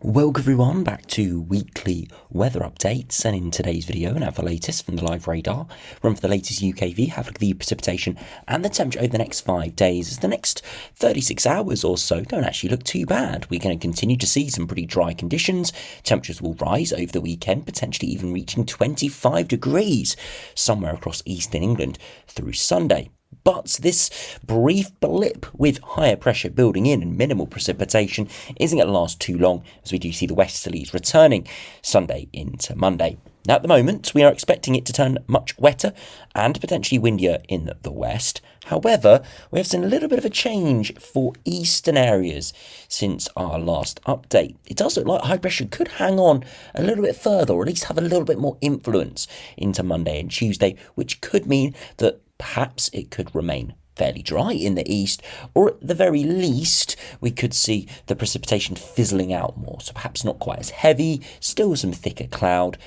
Welcome everyone back to weekly weather updates, and in today's video we have the latest from the live radar, run for the latest UKV, have a look at the precipitation and the temperature over the next 5 days. As the next 36 hours or so don't actually look too bad. We're going to continue to see some pretty dry conditions. Temperatures will rise over the weekend, potentially even reaching 25 degrees somewhere across eastern England through Sunday. But this brief blip with higher pressure building in and minimal precipitation isn't going to last too long, as we do see the westerlies returning Sunday into Monday. Now, at the moment, we are expecting it to turn much wetter and potentially windier in the west. However, we have seen a little bit of a change for eastern areas since our last update. It does look like high pressure could hang on a little bit further, or at least have a little bit more influence into Monday and Tuesday, which could mean that perhaps it could remain fairly dry in the east, or at the very least, we could see the precipitation fizzling out more. So perhaps not quite as heavy, still some thicker cloud,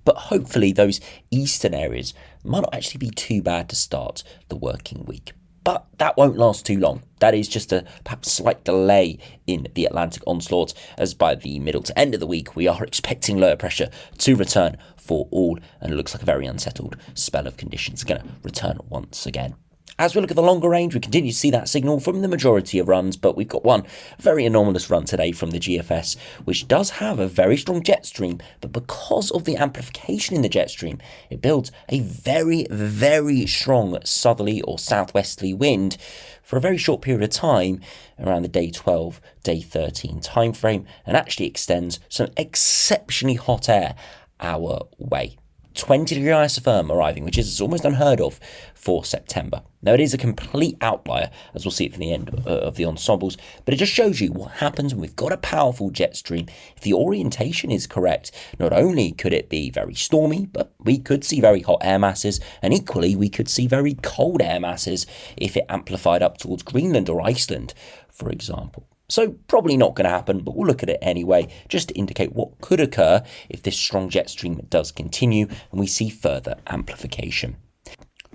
but hopefully those eastern areas might not actually be too bad to start the working week. But that won't last too long. That is just a perhaps slight delay in the Atlantic onslaught, as by the middle to end of the week, we are expecting lower pressure to return for all, and it looks like a very unsettled spell of conditions going to return once again. As we look at the longer range, we continue to see that signal from the majority of runs, but we've got one very anomalous run today from the GFS, which does have a very strong jet stream, but because of the amplification in the jet stream, it builds a very, very strong southerly or southwesterly wind for a very short period of time around the day 12, day 13 time frame, and actually extends some exceptionally hot air our way. 20-degree isotherm arriving, which is almost unheard of for September. Now, it is a complete outlier, as we'll see it from the end of the ensembles, but it just shows you what happens when we've got a powerful jet stream. If the orientation is correct, not only could it be very stormy, but we could see very hot air masses, and equally we could see very cold air masses if it amplified up towards Greenland or Iceland, for example. So probably not going to happen, but we'll look at it anyway, just to indicate what could occur if this strong jet stream does continue and we see further amplification.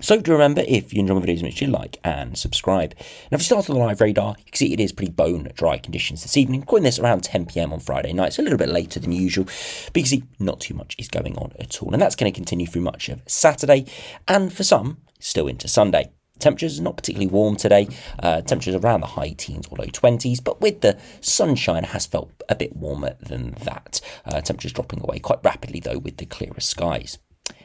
So do remember, if you enjoy my videos, make sure you like and subscribe. Now, if you start on the live radar, you can see it is pretty bone dry conditions this evening. Recording this around 10 PM on Friday night, so a little bit later than usual, but you can see not too much is going on at all. And that's going to continue through much of Saturday, and for some, still into Sunday. Temperatures not particularly warm today, temperatures around the high teens or low 20s, but with the sunshine it has felt a bit warmer than that. Temperatures dropping away quite rapidly though with the clearer skies.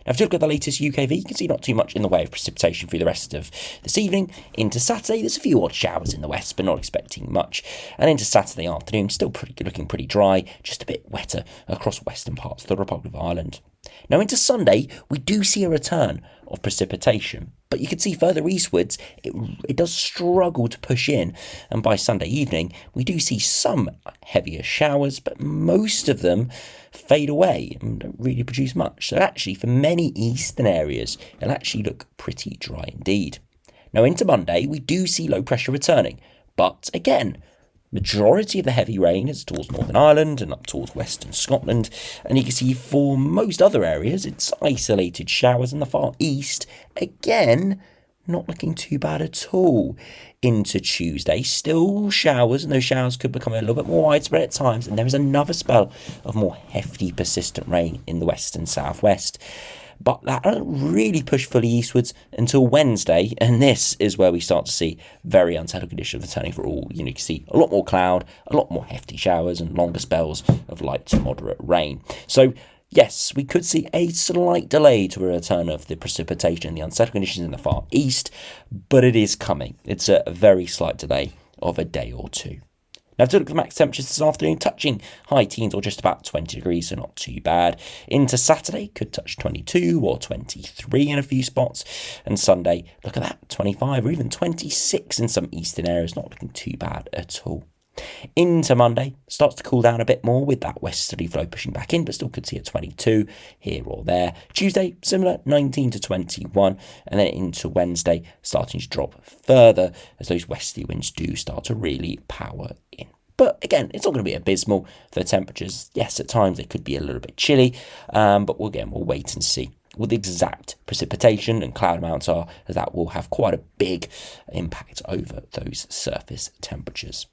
Now, if you look at the latest UKV, you can see not too much in the way of precipitation through the rest of this evening. Into Saturday, there's a few odd showers in the west, but not expecting much. And into Saturday afternoon, still looking pretty dry, just a bit wetter across western parts of the Republic of Ireland. Now, into Sunday, we do see a return of precipitation, but you can see further eastwards, it does struggle to push in. And by Sunday evening, we do see some heavier showers, but most of them fade away and don't really produce much. So actually, for many eastern areas, it'll actually look pretty dry indeed. Now, into Monday, we do see low pressure returning, but again, majority of the heavy rain is towards Northern Ireland and up towards Western Scotland, and you can see for most other areas it's isolated showers in the far east. Again, not looking too bad at all. Into Tuesday, still showers, and those showers could become a little bit more widespread at times, and there is another spell of more hefty persistent rain in the west and southwest. But that doesn't really push fully eastwards until Wednesday, and this is where we start to see very unsettled conditions returning for all. You can see a lot more cloud, a lot more hefty showers, and longer spells of light to moderate rain. So yes, we could see a slight delay to a return of the precipitation and the unsettled conditions in the far east, but it is coming. It's a very slight delay of a day or two. Now, to look at the max temperatures this afternoon, touching high teens or just about 20 degrees, so not too bad. Into Saturday, could touch 22 or 23 in a few spots. And Sunday, look at that, 25 or even 26 in some eastern areas, not looking too bad at all. Into Monday, starts to cool down a bit more with that westerly flow pushing back in, but still could see a 22 here or there. Tuesday, similar, 19 to 21, and then into Wednesday, starting to drop further as those westerly winds do start to really power in. But again, it's not going to be abysmal. The temperatures, yes, at times they could be a little bit chilly, but we'll wait and see what the exact precipitation and cloud amounts are, as that will have quite a big impact over those surface temperatures.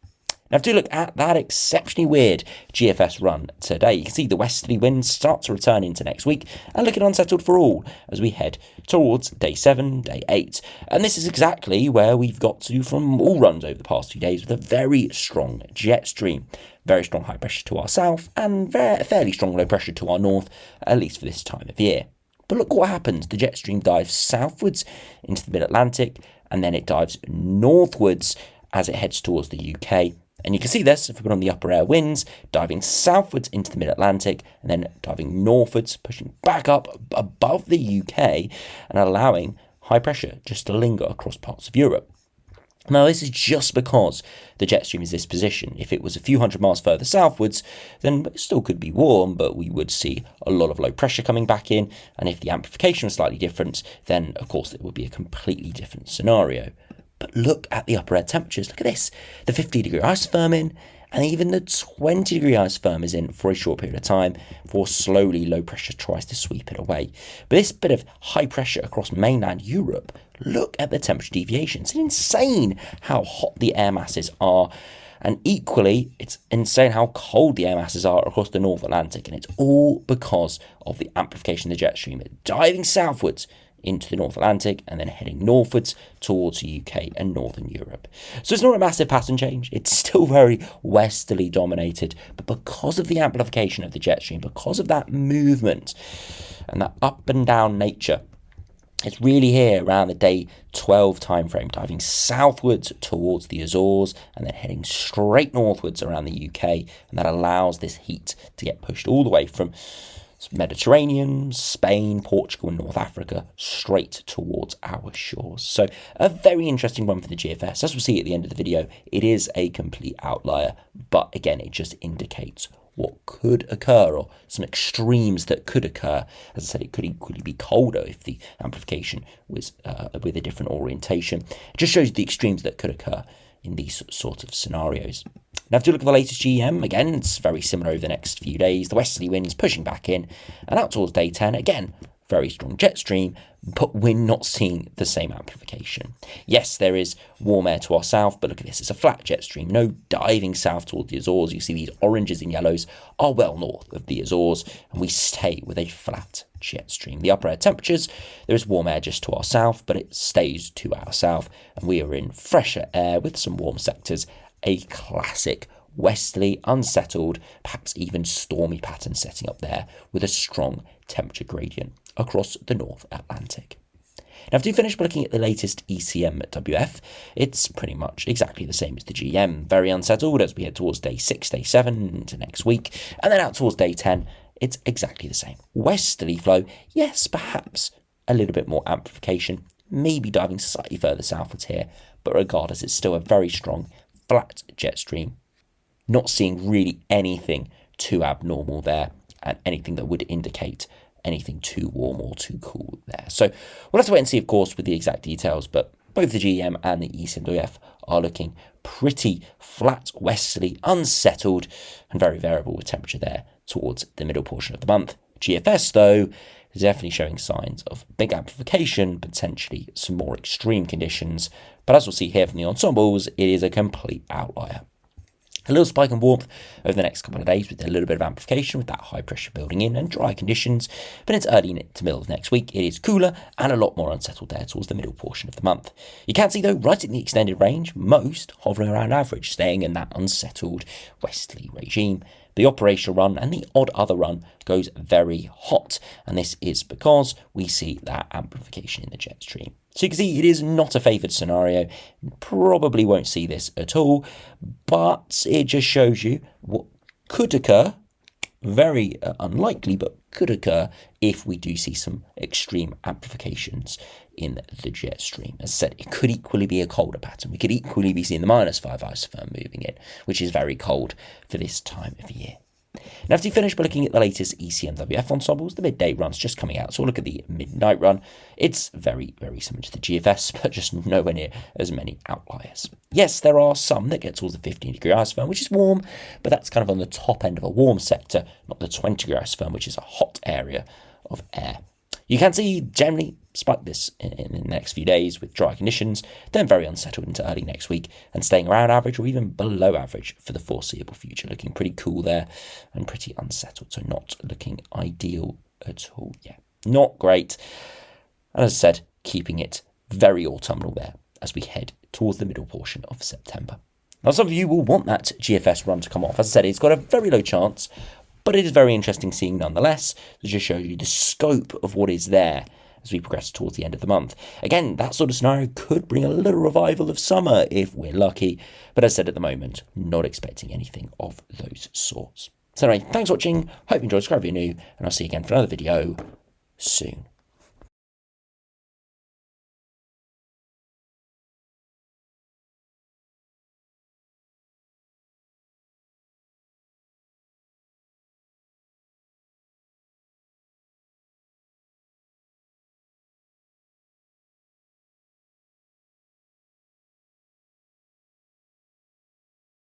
Now, if you look at that exceptionally weird GFS run today, you can see the westerly winds start to return into next week and looking unsettled for all as we head towards day 7, day 8. And this is exactly where we've got to from all runs over the past few days with a very strong jet stream. Very strong high pressure to our south and fairly strong low pressure to our north, at least for this time of year. But look what happens. The jet stream dives southwards into the mid-Atlantic and then it dives northwards as it heads towards the UK. And you can see this if we put on the upper air winds, diving southwards into the mid-Atlantic and then diving northwards, pushing back up above the UK and allowing high pressure just to linger across parts of Europe. Now, this is just because the jet stream is this position. If it was a few hundred miles further southwards, then it still could be warm, but we would see a lot of low pressure coming back in. And if the amplification was slightly different, then, of course, it would be a completely different scenario. But look at the upper air temperatures. Look at this. The 50-degree isotherm and even the 20-degree isotherm is in for a short period of time before slowly low pressure tries to sweep it away. But this bit of high pressure across mainland Europe, look at the temperature deviations. It's insane how hot the air masses are. And equally, it's insane how cold the air masses are across the North Atlantic. And it's all because of the amplification of the jet stream diving southwards into the North Atlantic and then heading northwards towards the UK and Northern Europe. So it's not a massive pattern change. It's still very westerly dominated, but because of the amplification of the jet stream, because of that movement and that up and down nature, it's really here around the day 12 timeframe, diving southwards towards the Azores and then heading straight northwards around the UK, and that allows this heat to get pushed all the way from Mediterranean, Spain, Portugal and North Africa straight towards our shores. So a very interesting one for the GFS. As we'll see at the end of the video, it is a complete outlier, but again, it just indicates what could occur or some extremes that could occur. As I said, it could equally be colder if the amplification was with a different orientation. It just shows the extremes that could occur in these sorts of scenarios. Now, if you look at the latest GEM, again, it's very similar over the next few days. The westerly winds pushing back in and out towards day 10. Again, very strong jet stream, but we're not seeing the same amplification. Yes, there is warm air to our south, but look at this. It's a flat jet stream, no diving south towards the Azores. You see these oranges and yellows are well north of the Azores, and we stay with a flat jet stream. The upper air temperatures, there is warm air just to our south, but it stays to our south, and we are in fresher air with some warm sectors. A classic westerly, unsettled, perhaps even stormy pattern setting up there with a strong temperature gradient across the North Atlantic. Now, if you finish by looking at the latest ECMWF, it's pretty much exactly the same as the GM. Very unsettled as we head towards day 6, day 7 into next week, and then out towards day 10, it's exactly the same. Westerly flow, yes, perhaps a little bit more amplification, maybe diving slightly further southwards here, but regardless, it's still a very strong flat jet stream. Not seeing really anything too abnormal there and anything that would indicate anything too warm or too cool there. So we'll have to wait and see, of course, with the exact details, but both the GEM and the ECMWF are looking pretty flat, westerly, unsettled, and very variable with temperature there towards the middle portion of the month. GFS, though, is definitely showing signs of big amplification, potentially some more extreme conditions, but as we'll see here from the ensembles, it is a complete outlier. A little spike in warmth over the next couple of days with a little bit of amplification with that high pressure building in and dry conditions, but it's early to middle of next week. It is cooler and a lot more unsettled there towards the middle portion of the month. You can see, though, right in the extended range, most hovering around average, staying in that unsettled westerly regime. The operational run and the odd other run goes very hot, and this is because we see that amplification in the jet stream. So you can see it is not a favoured scenario. Probably won't see this at all, but it just shows you what could occur. Very unlikely, but could occur if we do see some extreme amplifications in the jet stream. As I said, it could equally be a colder pattern. We could equally be seeing the -5 isotherm moving in, which is very cold for this time of year. Now, after you finish by looking at the latest ECMWF ensembles, the midday run's just coming out. So we'll look at the midnight run. It's very, very similar to the GFS, but just nowhere near as many outliers. Yes, there are some that get towards the 15-degree isotherm, which is warm, but that's kind of on the top end of a warm sector, not the 20-degree isotherm, which is a hot area of air. You can see generally spike this in the next few days with dry conditions, then very unsettled into early next week and staying around average or even below average for the foreseeable future. Looking pretty cool there and pretty unsettled, so not looking ideal at all. Yeah, not great. And as I said, keeping it very autumnal there as we head towards the middle portion of September. Now, some of you will want that GFS run to come off. As I said, it's got a very low chance, but it is very interesting seeing nonetheless. It just shows you the scope of what is there as we progress towards the end of the month. Again, that sort of scenario could bring a little revival of summer if we're lucky, but as I said at the moment, not expecting anything of those sorts. So anyway, thanks for watching, hope you enjoyed, subscribe if you're new, and I'll see you again for another video soon.